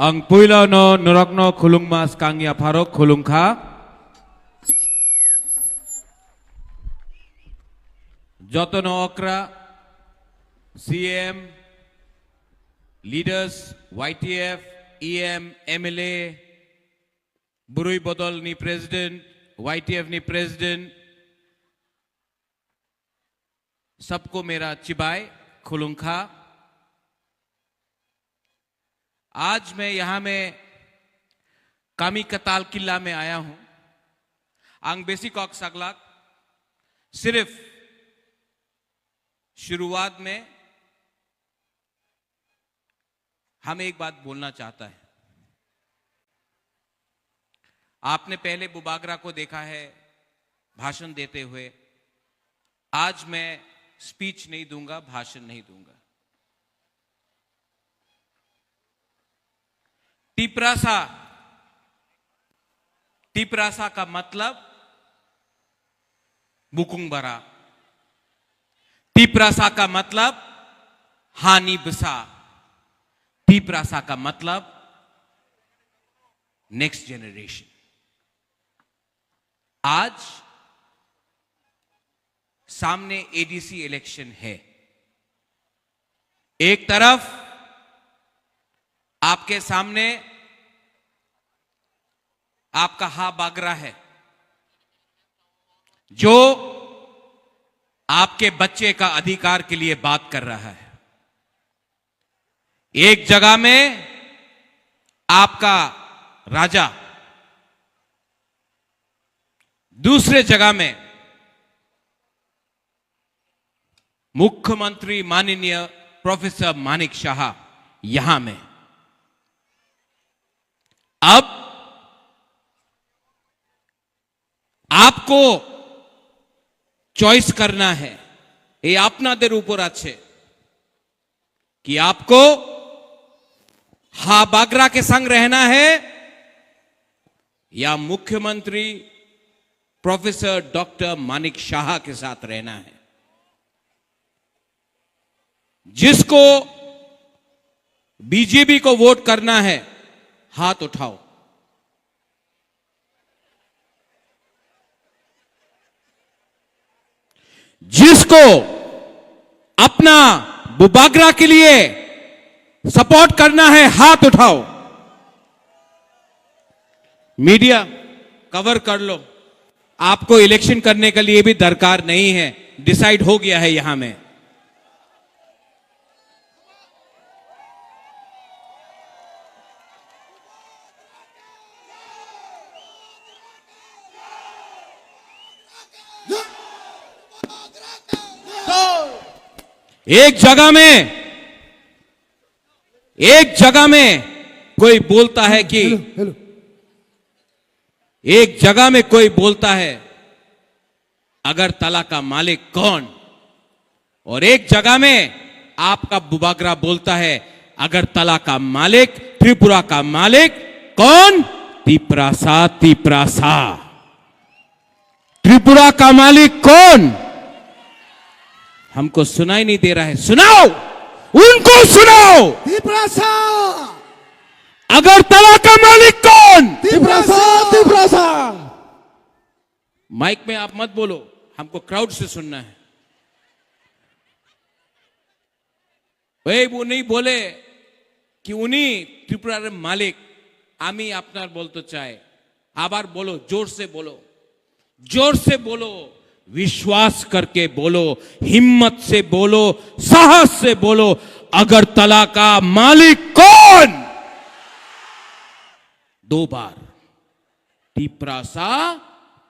Ang puila no nurakno khulungmas kangya pharok khulungkha. Jotono okra, CM, leaders, YTF, EM, MLA, Burui Bodol ni president, YTF ni president, सबको मेरा चिबाय खुलुंखा। आज मैं यहां में कामी कताल किला में आया हूं। आंग बेसी कॉक सगलाक सिर्फ शुरुआत में हमें एक बात बोलना चाहता है। आपने पहले बुबागरा को देखा है भाषण देते हुए। आज मैं स्पीच नहीं दूंगा, भाषण नहीं दूंगा। टिपरासा का मतलब बुकुंग-बरा। टिपरासा का मतलब हानि बसा। टिपरासा का मतलब नेक्स्ट जनरेशन। आज सामने एडीसी इलेक्शन है। एक तरफ आपके सामने आपका हा बागरा है, जो आपके बच्चे का अधिकार के लिए बात कर रहा है। एक जगह में आपका राजा, दूसरे जगह में मुख्यमंत्री माननीय प्रोफेसर मानिक शाह यहां में। अब आपको चॉइस करना है, ये आपनादेर ऊपर आछे कि आपको हा बागरा के संग रहना है या मुख्यमंत्री प्रोफेसर डॉक्टर मानिक शाह के साथ रहना है। जिसको बीजेपी को वोट करना है हाथ उठाओ। जिसको अपना बुबागरा के लिए सपोर्ट करना है हाथ उठाओ। मीडिया कवर कर लो। आपको इलेक्शन करने के लिए भी दरकार नहीं है, डिसाइड हो गया है यहां में। एक जगह में कोई बोलता है कि एक जगह में कोई बोलता है अगरतला का मालिक कौन, और एक जगह में आपका बुबागरा बोलता है अगरतला का मालिक, त्रिपुरा का मालिक कौन? टिपरासा। टिपरासा। त्रिपुरा का मालिक कौन? हमको सुनाई नहीं दे रहा है। सुनाओ, उनको सुनाओ। टिपरासा। अगरतला का मालिक कौन? टिपरासा। टिपरासा। माइक में आप मत बोलो, हमको क्राउड से सुनना है। भाई वो नहीं बोले कि उन्हीं त्रिपुरा मालिक आमी आपनार बोलते चाहे। आबार बोलो, जोर से बोलो, जोर से बोलो, विश्वास करके बोलो, हिम्मत से बोलो, साहस से बोलो। अगरतला का मालिक कौन? दो बार। टिपरासा।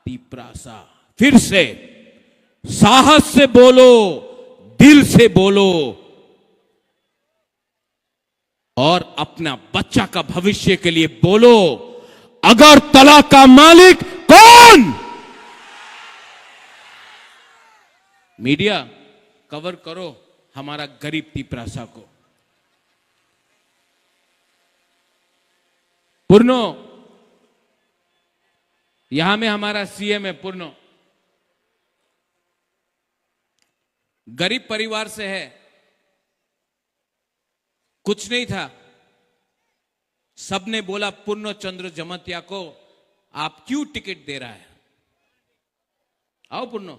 टिपरासा। फिर से साहस से बोलो, दिल से बोलो, और अपना बच्चा का भविष्य के लिए बोलो। अगरतला का मालिक कौन? मीडिया कवर करो हमारा गरीब टिपरासा को। पूर्णो, यहां में हमारा सीएम है पूर्णो। गरीब परिवार से है, कुछ नहीं था, सबने बोला पूर्ण चंद्र जमतिया को आप क्यों टिकट दे रहा है? आओ पूर्ण,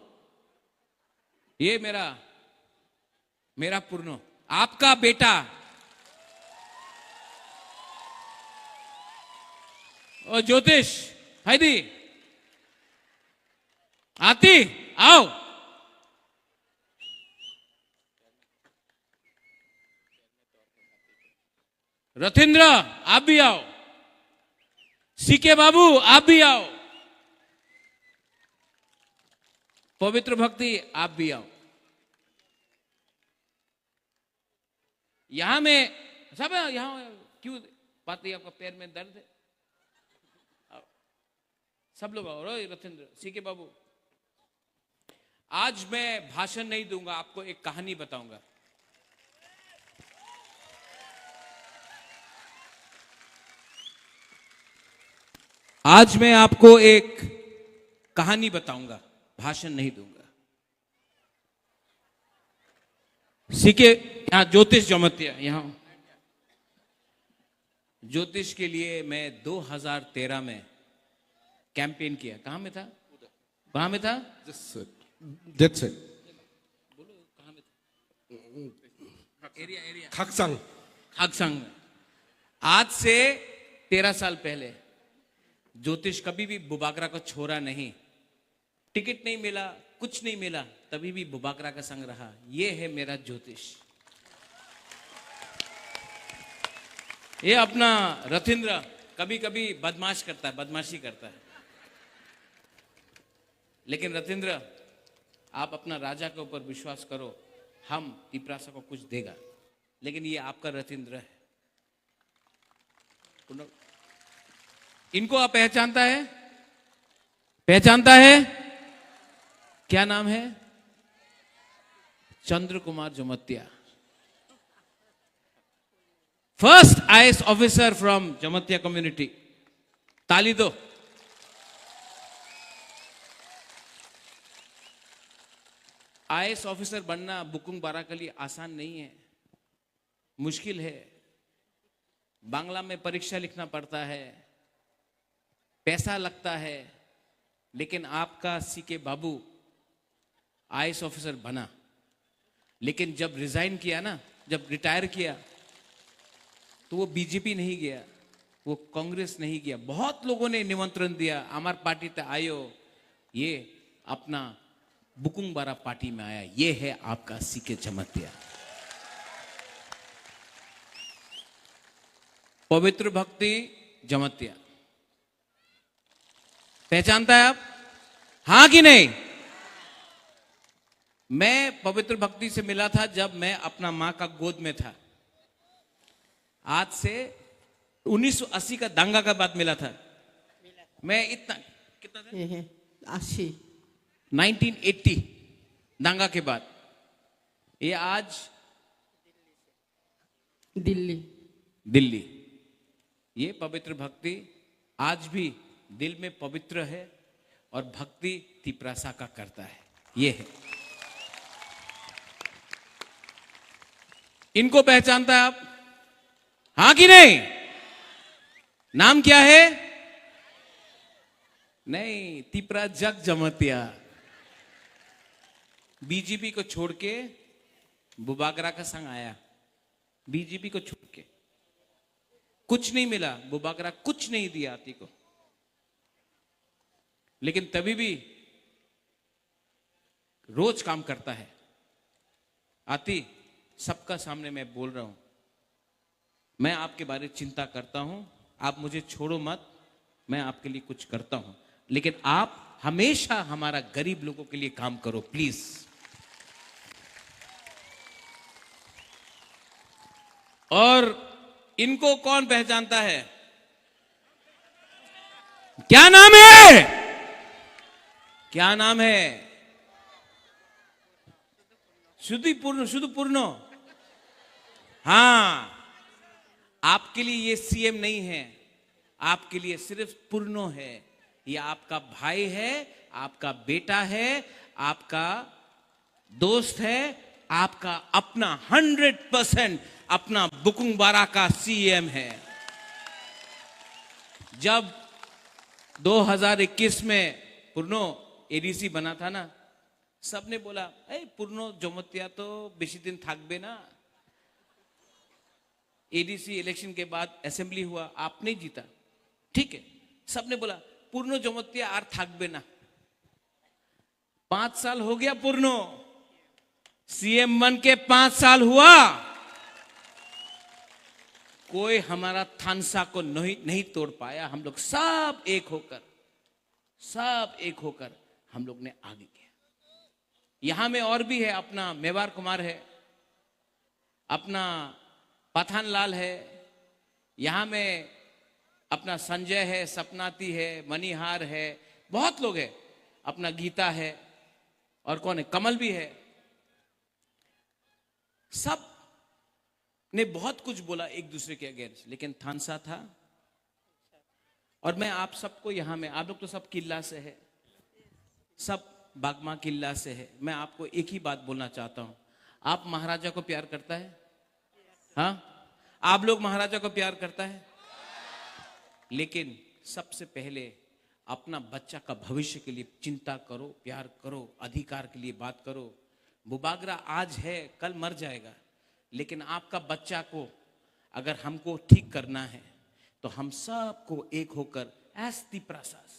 ये मेरा पूर्ण, आपका बेटा और ज्योतिष हैदी आती, आओ। रथिंद्र आप भी आओ, सीके बाबू आप भी आओ, पवित्र भक्ति आप भी आओ। यहां में सब यहां क्यों बात है? आपका पैर में दर्द है? आओ। सब लोग आओ। रथिंद्र, सीके बाबू, आज मैं भाषण नहीं दूंगा, आपको एक कहानी बताऊंगा। आज मैं आपको एक कहानी बताऊंगा, भाषण नहीं दूंगा। सीके यहां ज्योतिष जमतिया, यहां ज्योतिष के लिए मैं 2013 में कैंपेन किया। कहां में था? कहां में था? That's it. बोलो कहां में था? एरिया खाकसांग। खाकसांग में। आज से 13 साल पहले ज्योतिष कभी भी बुबागरा को छोड़ा नहीं। टिकट नहीं मिला, कुछ नहीं मिला, तभी भी बुबागरा का संग रहा। ये है मेरा ज्योतिष। ये अपना रथिंद्र कभी कभी बदमाश करता है, बदमाशी करता है, लेकिन रथिंद्र आप अपना राजा के ऊपर विश्वास करो, हम तिपरासा को कुछ देगा। लेकिन ये आपका रथिंद्र है। इनको आप पहचानता है? पहचानता है? क्या नाम है? Chandra Kumar Jamatia, first IAS officer from Jamatia community. ताली दो। आईएएस ऑफिसर बनना बुकुंग बारा के लिए आसान नहीं है, मुश्किल है। बांग्ला में परीक्षा लिखना पड़ता है, पैसा लगता है। लेकिन आपका सीके बाबू आईएएस ऑफिसर बना, लेकिन जब रिजाइन किया ना, जब रिटायर किया, तो वो बीजेपी नहीं गया, वो कांग्रेस नहीं गया। बहुत लोगों ने निमंत्रण दिया, हमार पार्टी ते आयो, ये अपना बुकुंग बारा पार्टी में आया। ये है आपका सीके जमतिया। पवित्र भक्ति जमतिया, पहचानता है आप? हां कि नहीं? मैं पवित्र भक्ति से मिला था जब मैं अपना मां का गोद में था। आज से 1980 का दंगा का बाद मिला था। मैं इतना कितना था? 80। 1980 दंगा के बाद। ये आज दिल्ली। ये पवित्र भक्ति आज भी दिल में पवित्र है और भक्ति तिपरासा का करता है। ये है। इनको पहचानता है आप? हां कि नहीं? नाम क्या है? नहीं, तिपरा जग जमतिया। बीजेपी को छोड़ के बुबागरा का संग आया। बीजेपी को छोड़ के कुछ नहीं मिला, बुबागरा कुछ नहीं दिया आती को, लेकिन तभी भी रोज काम करता है। आती, सबका सामने मैं बोल रहा हूं, मैं आपके बारे में चिंता करता हूं, आप मुझे छोड़ो मत, मैं आपके लिए कुछ करता हूं, लेकिन आप हमेशा हमारा गरीब लोगों के लिए काम करो प्लीज। और इनको कौन पहचानता है? क्या नाम है? क्या नाम है? शुद्धपूर्ण। हां, आपके लिए ये सीएम नहीं है, आपके लिए सिर्फ पूर्णो है। ये आपका भाई है, आपका बेटा है, आपका दोस्त है, आपका अपना 100% अपना बुकुंग बारा का सीएम है। जब 2021 में पूर्णो एडीसी बना था ना, सबने बोला पूर्णो जमतिया तो बेशी दिन থাকবে ना। एडीसी इलेक्शन के बाद असेंबली हुआ, आपने जीता, ठीक है। सबने बोला पूर्णो जमतिया आर থাকবে ना। 5 साल हो गया पूर्णो, सीएम बन के 5 साल हुआ, कोई हमारा थानसा को नहीं तोड़ पाया। हम लोग सब एक होकर हम लोग ने आगे किया। यहां में और भी है, अपना मेवार कुमार है, अपना पठान लाल है, यहां में अपना संजय है, सपनाती है, मणिहार है, बहुत लोग है, अपना गीता है, और कौन है, कमल भी है। सब ने बहुत कुछ बोला एक दूसरे के अगेंस्ट, लेकिन थानसा था। और मैं आप सबको यहां में, आप लोग तो सब किला से है, सब बागमा किला से है। मैं आपको एक ही बात बोलना चाहता हूं, आप महाराजा को प्यार करता है? हाँ, आप लोग महाराजा को प्यार करता है? लेकिन सबसे पहले अपना बच्चा का भविष्य के लिए चिंता करो, प्यार करो, अधिकार के लिए बात करो। बुबागरा आज है, कल मर जाएगा, लेकिन आपका बच्चा को अगर हमको ठीक करना है तो हम सबको एक होकर एस तिपरासास,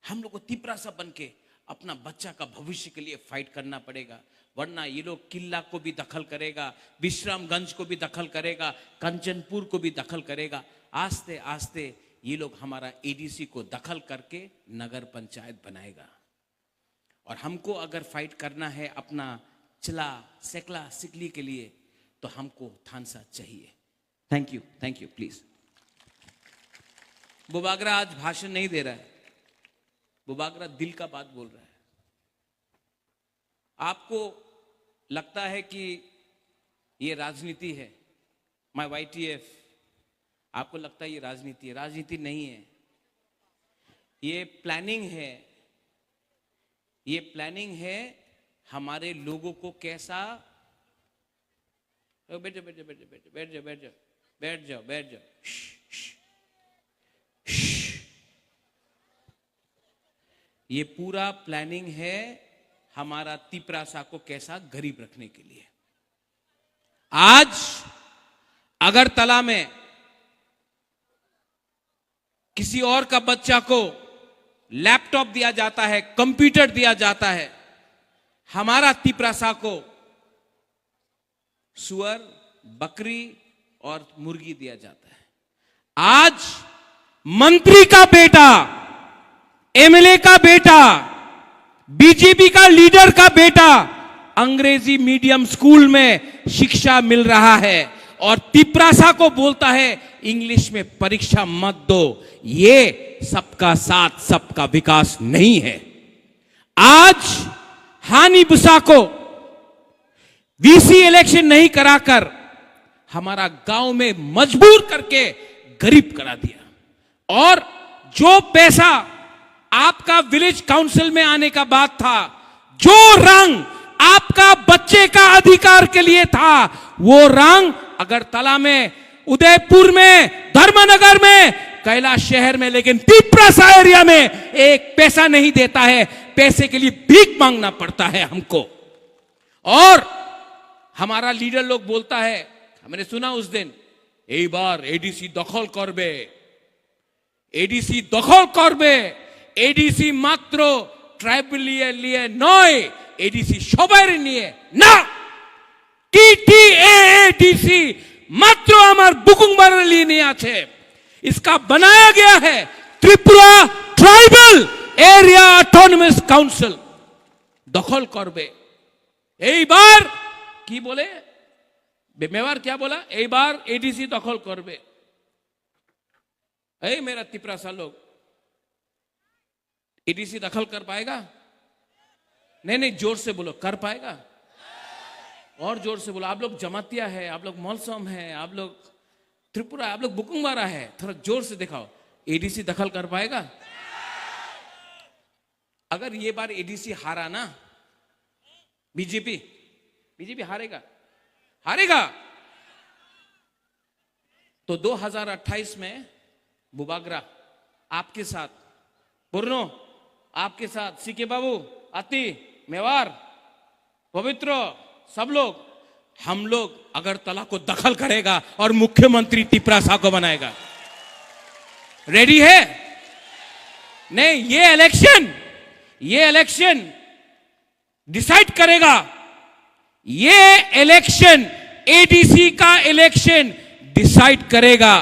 हम लोग को तिपरासा बन के अपना बच्चा का भविष्य के लिए फाइट करना पड़ेगा। वरना ये लोग किला को भी दखल करेगा, विश्रामगंज को भी दखल करेगा, कंचनपुर को भी दखल करेगा। आस्ते आस्ते ये लोग हमारा एडीसी को दखल करके नगर पंचायत बनाएगा। और हमको अगर फाइट करना है अपना चिला सेकला सिकली के लिए, तो हमको थानसा चाहिए। Thank you please. बुबागरा आज भाषण नहीं दे रहा है, बुबागरा दिल का बात बोल रहा है। आपको लगता है कि ये राजनीति है, माय वाईटीएफ, आपको लगता है ये राजनीति है। राजनीति नहीं है, ये प्लानिंग है। ये प्लानिंग है हमारे लोगों को कैसा, बैठ जाओ। ये पूरा प्लानिंग है हमारा तिपरासा को कैसा गरीब रखने के लिए। आज अगरतला में किसी और का बच्चा को लैपटॉप दिया जाता है, कंप्यूटर दिया जाता है, हमारा तिपरासा को सुअर, बकरी और मुर्गी दिया जाता है। आज मंत्री का बेटा, एमएलए का बेटा, बीजेपी का लीडर का बेटा अंग्रेजी मीडियम स्कूल में शिक्षा मिल रहा है और तिपरासा को बोलता है इंग्लिश में परीक्षा मत दो। ये सबका साथ सबका विकास नहीं है। आज हानि बुसा को वीसी इलेक्शन नहीं कराकर हमारा गांव में मजबूर करके गरीब करा दिया। और जो पैसा आपका विलेज काउंसिल में आने का बात था, जो रंग आपका बच्चे का अधिकार के लिए था, वो रंग अगरतला में, उदयपुर में, धर्मनगर में, कैलाश शहर में, लेकिन तिपरासा एरिया में एक पैसा नहीं देता है। पैसे के लिए भीख मांगना पड़ता है हमको। और हमारा लीडर लोग बोलता है, मैंने सुना उस दिन, এই বার এডিসি দখল করবে, এডিসি দখল করবে। এডিসি মাত্র ট্রাইবেলিয়ে নিয়ে নয়, এডিসি সবার নিয়ে না। টিটিএডিসি মাত্র আমার বুকুংবারের लिए নিয়ে আছে। इसका बनाया गया है Tripura tribal area autonomous council. दखल करबे। এই বার কি বলে, मेवार क्या बोला, एक बार एडीसी दखल करबे। ऐ मेरा तिपरासा लोग, एडीसी दखल कर पाएगा? नहीं, जोर से बोलो, कर पाएगा? और जोर से बोलो। आप लोग जमातिया है, आप लोग मौलसम है, आप लोग त्रिपुरा, आप लोग बुकुंगबारा है, थोड़ा जोर से दिखाओ। एडीसी दखल कर पाएगा? अगर ये बार एडीसी हारा ना, बीजेपी हारेगा तो 2028 में बुबागरा आपके साथ, पूर्णो आपके साथ, सीके बाबू, अति, मेवार, पवित्र, सब लोग, हम लोग अगरतला को दखल करेगा और मुख्यमंत्री तिपरासा को बनाएगा। रेडी है? नहीं, ये इलेक्शन डिसाइड करेगा। ये इलेक्शन, एडीसी का इलेक्शन डिसाइड करेगा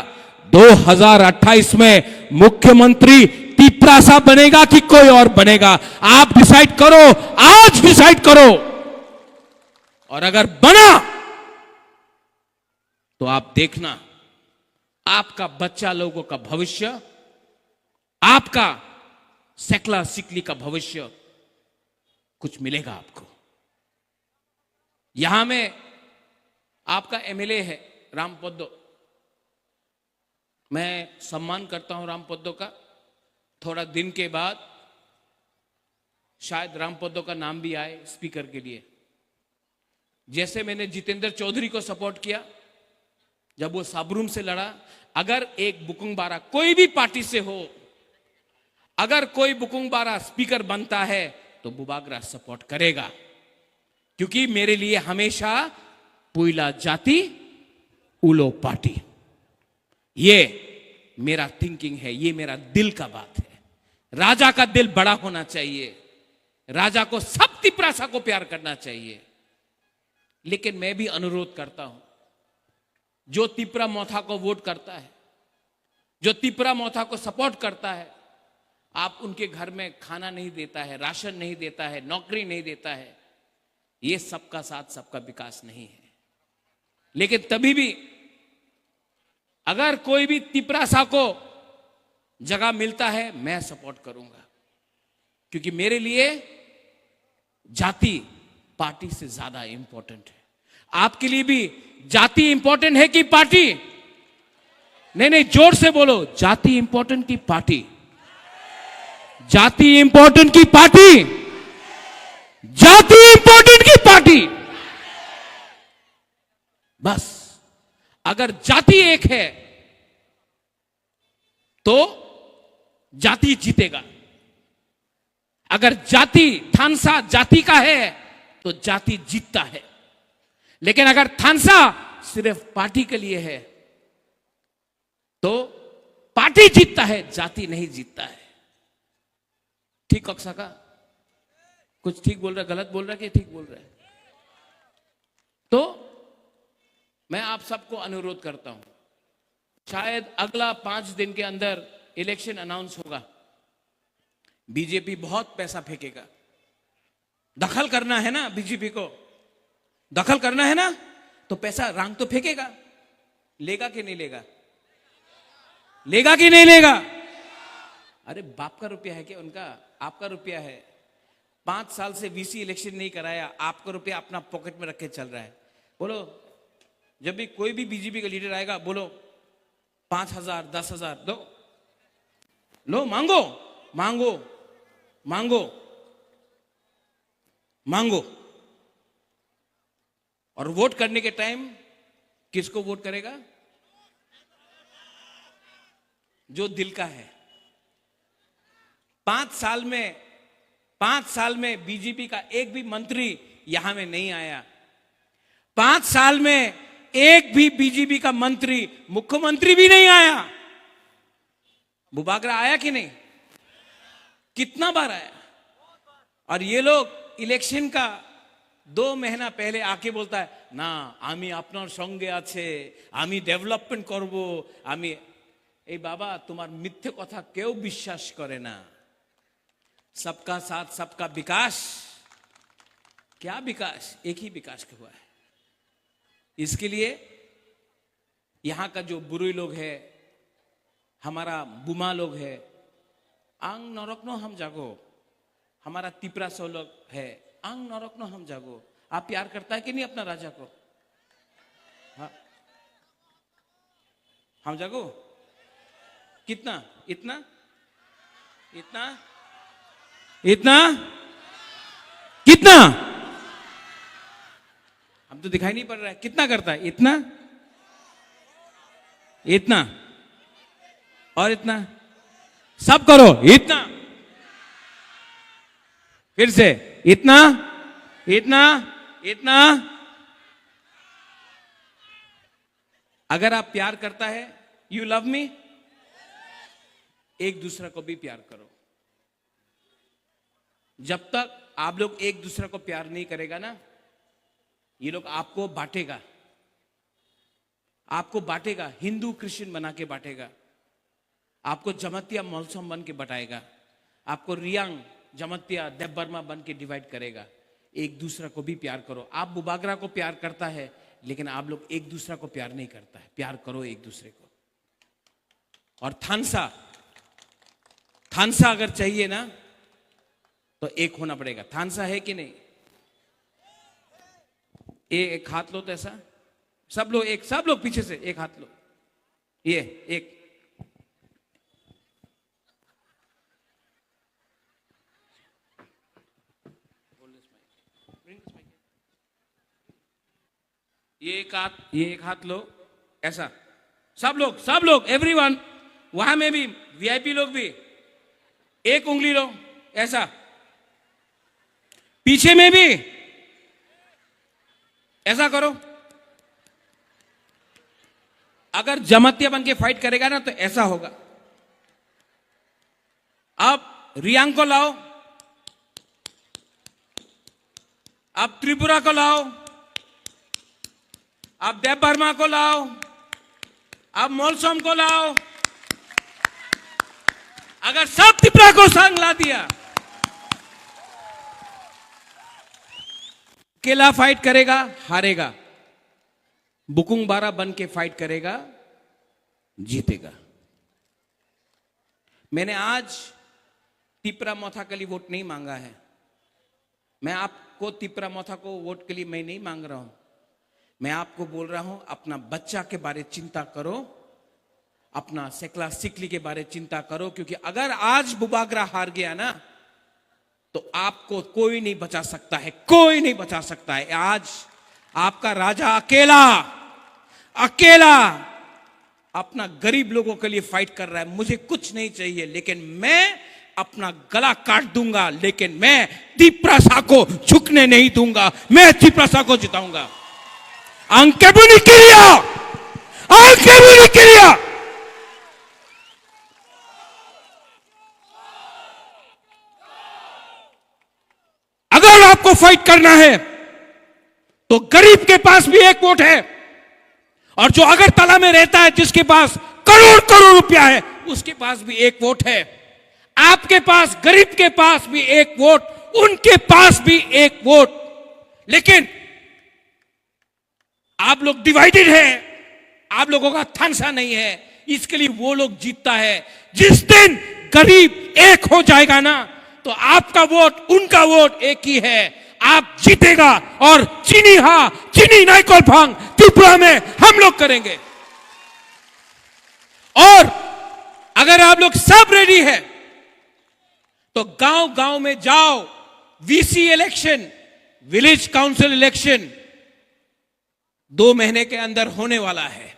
2028 में मुख्यमंत्री तिपरासा बनेगा कि कोई और बनेगा। आप डिसाइड करो, आज डिसाइड करो। और अगर बना तो आप देखना, आपका बच्चा लोगों का भविष्य, आपका सेकला सिकली का भविष्य कुछ मिलेगा आपको। यहां में आपका एमएलए है राम पोद्दो, मैं सम्मान करता हूं राम पोद्दो का। थोड़ा दिन के बाद शायद राम पोद्दो का नाम भी आए स्पीकर के लिए। जैसे मैंने जितेंद्र चौधरी को सपोर्ट किया जब वो साबरूम से लड़ा। अगर एक बुकुंग बारा कोई भी पार्टी से हो, अगर कोई बुकुंग बारा स्पीकर बनता है तो बुबागरा सपोर्ट करेगा, क्योंकि मेरे लिए हमेशा पुइला जाति उलो पार्टी, ये मेरा थिंकिंग है, ये मेरा दिल का बात है। राजा का दिल बड़ा होना चाहिए, राजा को सब तिपरासा को प्यार करना चाहिए। लेकिन मैं भी अनुरोध करता हूं, जो तिपरा मोथा को वोट करता है, जो तिपरा मोथा को सपोर्ट करता है, आप उनके घर में खाना नहीं देता है, राशन नहीं देता है, नौकरी नहीं देता है, ये सबका साथ सबका विकास नहीं है। लेकिन तभी भी अगर कोई भी तिपरासा को जगह मिलता है, मैं सपोर्ट करूंगा, क्योंकि मेरे लिए जाति पार्टी से ज्यादा इंपॉर्टेंट है। आपके लिए भी जाति इंपॉर्टेंट है कि पार्टी? नहीं, जोर से बोलो, जाति इंपॉर्टेंट की पार्टी? जाति इंपॉर्टेंट की पार्टी? जाति इंपॉर्टेंट की पार्टी? बस अगर जाति एक है तो जाति जीतेगा। अगर जाति थानसा जाति का है तो जाति जीतता है। लेकिन अगर थानसा सिर्फ पार्टी के लिए है तो पार्टी जीतता है, जाति नहीं जीतता है। ठीक कक्षा का कुछ ठीक बोल रहा है, गलत बोल रहा है कि ठीक बोल रहा है? तो मैं आप सबको अनुरोध करता हूं, शायद अगला 5 दिन के अंदर इलेक्शन अनाउंस होगा। बीजेपी बहुत पैसा फेंकेगा। दखल करना है ना, बीजेपी को दखल करना है ना, तो पैसा रांग तो फेंकेगा। लेगा कि नहीं लेगा? लेगा कि नहीं लेगा? अरे बाप का रुपया है क्या उनका? आपका रुपया है। 5 साल से वीसी इलेक्शन नहीं कराया, आपका रुपया अपना पॉकेट में रख के चल रहा है। बोलो, जब भी कोई भी बीजेपी का लीडर आएगा, बोलो 5,000 10,000 दो, लो, मांगो मांगो मांगो मांगो। और वोट करने के टाइम किसको वोट करेगा? जो दिल का है। 5 साल में बीजेपी का एक भी मंत्री यहां में नहीं आया। 5 साल में एक भी बीजेपी का मंत्री, मुख्यमंत्री भी नहीं आया। बुबागरा आया कि नहीं? कितना बार आया? और ये लोग इलेक्शन का 2 महीना पहले आके बोलता है ना, आमी आपनार संगे आछे, आमी डेवलपमेंट करबो, आमी। ए बाबा, तुम्हार मिथ्ये कथा केउ विश्वास करे ना। सबका साथ सबका विकास, क्या विकास? एक ही विकास हुआ है। इसके लिए यहां का जो बुरुई लोग है, हमारा बुमा लोग है, आंग नरकनो हम जागो, हमारा तिपरा सो लोग है, आंग नरकनो हम जागो। आप प्यार करता है कि नहीं अपना राजा को? हाँ, हम जागो कितना? इतना इतना इतना कितना? हम तो दिखाई नहीं पड़ रहा है। कितना करता है? इतना, इतना और इतना। सब करो इतना, फिर से इतना इतना इतना। अगर आप प्यार करता है, यू लव मी, एक दूसरे को भी प्यार करो। जब तक आप लोग एक दूसरे को प्यार नहीं करेगा ना, ये लोग आपको बांटेगा, आपको बांटेगा, हिंदू क्रिश्चियन बना के बांटेगा, आपको जमतिया मौलसम बन के बटाएगा, आपको रियांग जमतिया देवबर्मा बन के डिवाइड करेगा। एक दूसरे को भी प्यार करो। आप बुबागरा को प्यार करता है, लेकिन आप लोग एक दूसरे को प्यार नहीं करता है। प्यार करो एक दूसरे को। और थानसा अगर चाहिए ना, तो एक होना पड़ेगा। थानसा है कि नहीं? एक हाथ लो तो ऐसा, सब लोग पीछे से एक हाथ लो, ये एक। ये एक हाथ लो ऐसा, सब लोग एवरीवन, वहां में भी वीआईपी लोग भी एक उंगली लो ऐसा, पीछे में भी ऐसा करो। अगर जमतिया बन के फाइट करेगा ना, तो ऐसा होगा। अब रियांग को लाओ, अब त्रिपुरा को लाओ, अब देवबर्मा को लाओ, अब मोलसोम को लाओ। अगर सब त्रिपुरा को संग ला दिया, अकेला फाइट करेगा, हारेगा। बुकुंग बारा बन के फाइट करेगा, जीतेगा। मैंने आज तिपरा मोथा के लिए वोट नहीं मांगा है। मैं आपको तिपरा मोथा को वोट के लिए मैं नहीं मांग रहा हूं। मैं आपको बोल रहा हूं, अपना बच्चा के बारे चिंता करो, अपना सेकला सिकली के बारे चिंता करो। क्योंकि अगर आज बुबागरा हार गया ना, तो आपको कोई नहीं बचा सकता है, कोई नहीं बचा सकता है। आज आपका राजा अकेला अपना गरीब लोगों के लिए फाइट कर रहा है। मुझे कुछ नहीं चाहिए, लेकिन मैं अपना गला काट दूंगा, लेकिन मैं तिपरासा को झुकने नहीं दूंगा। मैं तिपरासा को जिताऊंगा। अंकेबुनी किरिया। अगर आपको फाइट करना है, तो गरीब के पास भी एक वोट है, और जो अगरतला में रहता है, जिसके पास करोड़ रुपया है, उसके पास भी एक वोट है। आपके पास, गरीब के पास भी एक वोट, उनके पास भी एक वोट। लेकिन आप लोग डिवाइडेड है, आप लोगों का थानसा नहीं है, इसके लिए वो लोग जीतता है। जिस दिन गरीब एक हो जाएगा ना, तो आपका वोट, उनका वोट एक ही है, आप जीतेगा। और चीनी नाइकोल भांग त्रिपुरा में हम लोग करेंगे। और अगर आप लोग सब रेडी है, तो गांव में जाओ। VC election, village council election 2 महीने के अंदर होने वाला है।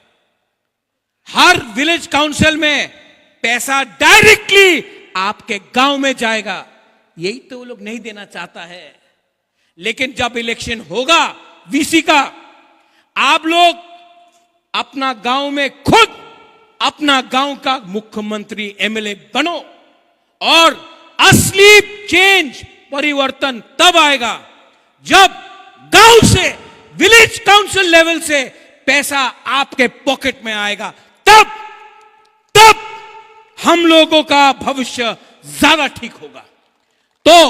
हर विलेज काउंसिल में पैसा डायरेक्टली आपके गांव में जाएगा। यही तो वो लोग नहीं देना चाहता है। लेकिन जब इलेक्शन होगा वीसी का, आप लोग अपना गांव में खुद अपना गांव का मुख्यमंत्री, एमएलए बनो। और असली चेंज, परिवर्तन तब आएगा जब गांव से, विलेज काउंसिल लेवल से पैसा आपके पॉकेट में आएगा। तब हम लोगों का भविष्य ज्यादा ठीक होगा। तो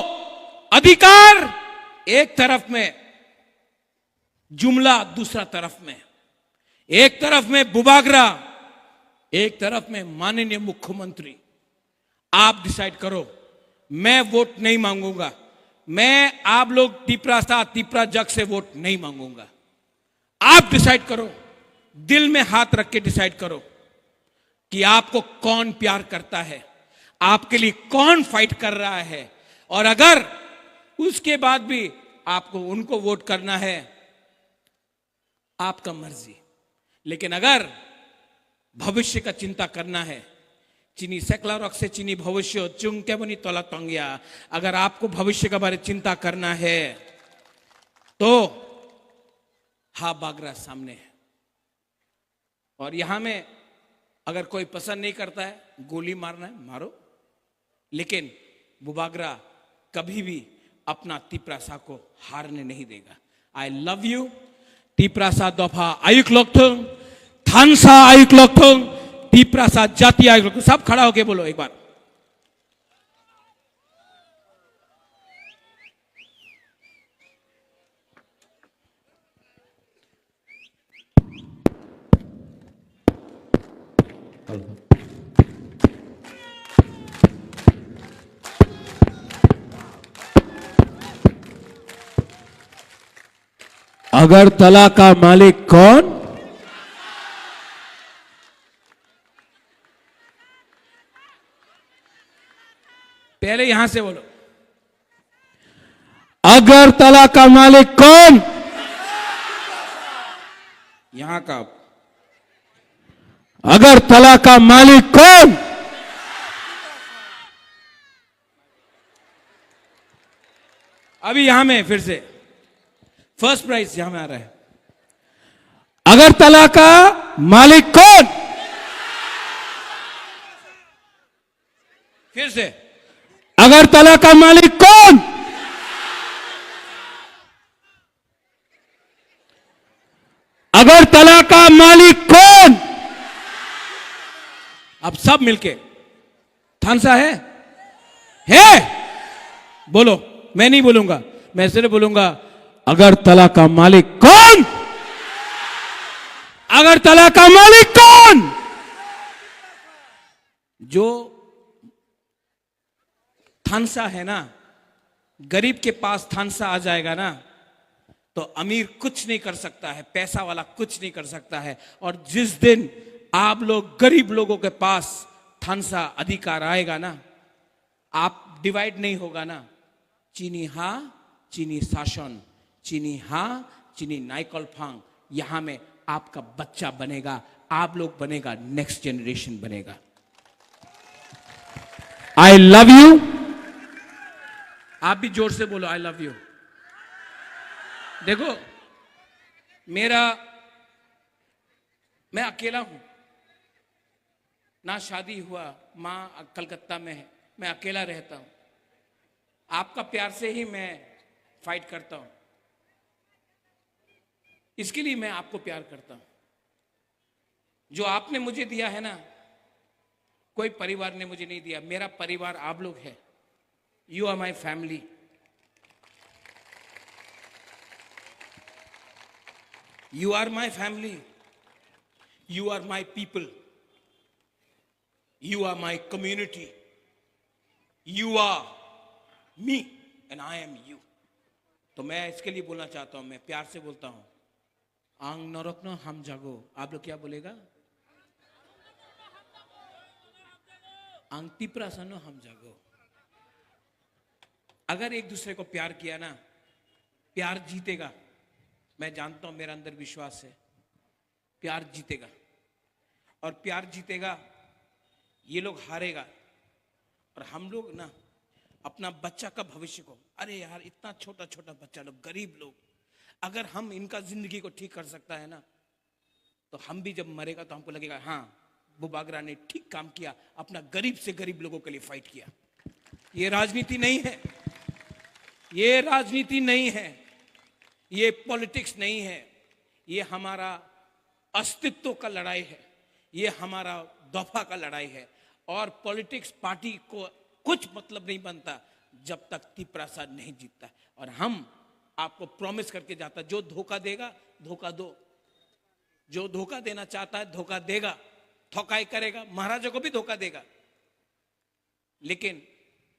अधिकार एक तरफ में, जुमला दूसरा तरफ में, एक तरफ में बुबागरा, एक तरफ में माननीय मुख्यमंत्री। आप डिसाइड करो। मैं वोट नहीं मांगूंगा। मैं आप लोग तिपरा जग से वोट नहीं मांगूंगा। आप डिसाइड करो, दिल में हाथ रख के डिसाइड करो कि आपको कौन प्यार करता है, आपके लिए कौन फाइट कर रहा है। और अगर उसके बाद भी आपको उनको वोट करना है, आपका मर्जी। लेकिन अगर भविष्य का चिंता करना है, चिनी सेकला रख से चिनी भविष्य चुंग के बनी तोला तंगिया। अगर आपको भविष्य के बारे चिंता करना है तो हा बागरा सामने है। और यहां में अगर कोई पसंद नहीं करता है, गोली मारना है मारो, लेकिन बुबागरा कभी भी अपना तिप्रासा को हारने नहीं देगा। I love you. तिप्रासा दफा आयुक लोकथों, थानसा आयुक लोकथों, तिप्रासा जाति आयुक लोकथों। सब खड़ा होके बोलो एक बार। अगरतला का मालिक कौन? पहले यहां से बोलो। अगरतला का मालिक कौन? यहां का। अगरतला का मालिक कौन? अभी यहां में फिर से फर्स्ट प्राइज यहां में आ रहा है। अगरतला का मालिक कौन? फिर से अगरतला का मालिक कौन? अगरतला का मालिक कौन? अब सब मिलके। थानसा है बोलो। मैं नहीं बोलूंगा, मैं सिर्फ बोलूंगा अगरतला का मालिक कौन? अगरतला का मालिक कौन? जो थानसा है ना, गरीब के पास थानसा आ जाएगा ना तो अमीर कुछ नहीं कर सकता है, पैसा वाला कुछ नहीं कर सकता है। और जिस दिन आप लोग गरीब लोगों के पास थानसा अधिकार आएगा ना, आप डिवाइड नहीं होगा ना। चीनी हा चीनी शासन, चीनी हा चीनी नाइकल फांग, यहां में आपका बच्चा बनेगा, आप लोग बनेगा, नेक्स्ट जनरेशन बनेगा। I love you. आप भी जोर से बोलो आई लव यू। देखो मैं अकेला हूं ना, शादी हुआ, मां कलकत्ता में है, मैं अकेला रहता हूं। आपका प्यार से ही मैं फाइट करता हूं, इसके लिए मैं आपको प्यार करता हूं। जो आपने मुझे दिया है ना, कोई परिवार ने मुझे नहीं दिया। मेरा परिवार आप लोग है। You are my family. You are my family. You are my people. You are my community. You are me and I am you. तो मैं इसके लिए बोलना चाहता हूं, मैं प्यार से बोलता हूं, आंग न रखना हम जागो। आप लोग क्या बोलेगा? आंग तिपरा सनो हम जागो। अगर एक दूसरे को प्यार किया ना, प्यार जीतेगा। मैं जानता हूं, मेरा अंदर विश्वास है, प्यार जीतेगा। और प्यार जीतेगा, ये लोग हारेगा। और हम लोग ना अपना बच्चा का भविष्य को, अरे यार इतना छोटा छोटा बच्चा लोग, गरीब लोग, अगर हम इनका जिंदगी को ठीक कर सकता है ना, तो हम भी जब मरेगा तो हमको लगेगा हाँ बुबागरा ने ठीक काम किया, अपना गरीब से गरीब लोगों के लिए फाइट किया। ये राजनीति नहीं है, ये राजनीति नहीं है, ये पॉलिटिक्स नहीं है, ये हमारा अस्तित्व का लड़ाई है, ये हमारा दफा का लड़ाई है। और पॉलिटिक्स पार्टी को कुछ मतलब नहीं बनता जब तक तिपरासा नहीं जीतता। और हम आपको प्रॉमिस करके जाता, जो धोखा देगा धोखा दो, जो धोखा देना चाहता है धोखा देगा, ठोकाई करेगा, महाराजा को भी धोखा देगा। लेकिन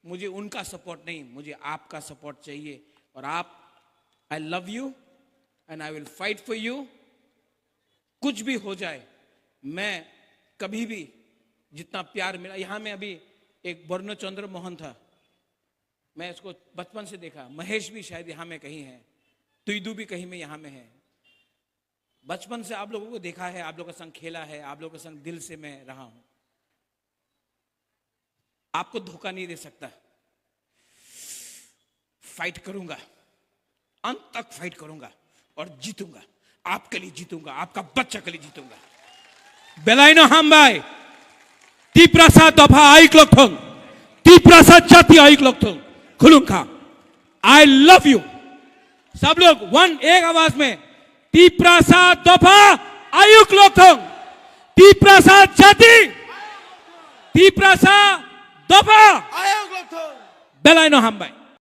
मुझे उनका सपोर्ट नहीं, मुझे आपका सपोर्ट चाहिए। और आप, I love you and I will fight for you. कुछ भी हो जाए, मैं कभी भी जितना प्यार मिला, यहां में अभी एक बर्नो चंद्र मोहन था, मैं इसको बचपन से देखा। महेश भी शायद यहां में कहीं है, तुइदू भी कहीं में यहां में है। बचपन से आप लोगों को देखा है, आप लोगों के संग खेला है, आप लोगों के संग दिल से मैं रहा हूं। आपको धोखा नहीं दे सकता। फाइट करूंगा, अंत तक फाइट करूंगा और जीतूंगा। आपके लिए जीतूंगा, आपका बच्चा के लिए जीतूंगा। बेलाइनो हामबाय तीप्रासा दफा आइक लक्थों तीप्रासा जाति आइक लक्थों खुलुंखा। I love you. सब लोग एक आवाज में तीप्रासा दफा आयुक लक्थों तीप्रासा जाति तीप्रासा दफा बेलाइनो हामबाय।